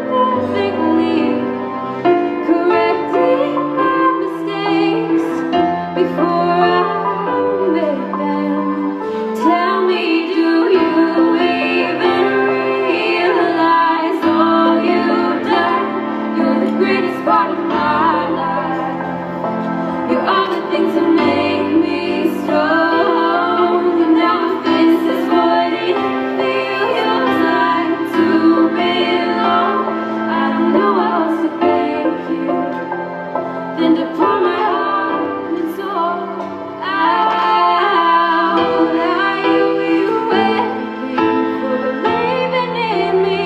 perfectly, correcting my mistakes before I make them. Tell me, do you even realize all you've done? You're the greatest part of my life. You are the things that make me strong. And now if this is what it feels like to belong, I don't know how else to thank you than to pour my heart and soul out. I owe you everything for believing in me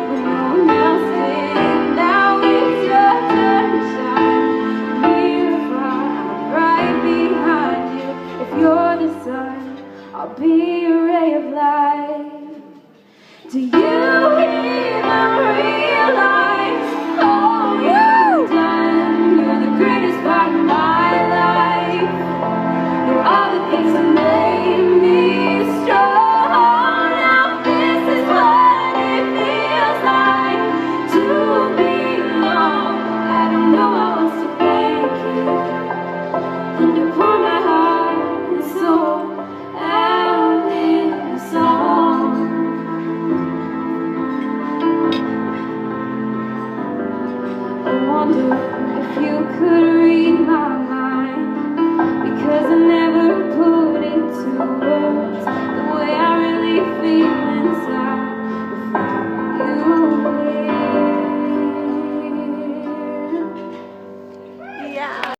when no one else did. Now it's your turn to shine. Mirror, I'm right behind you. If you're the sun, I'll be a ray of light. Do you even realize all you've done? You're the greatest part of my life. You are the things that made me strong. Now this is what it feels like to belong. I don't know how else to thank you than to pour my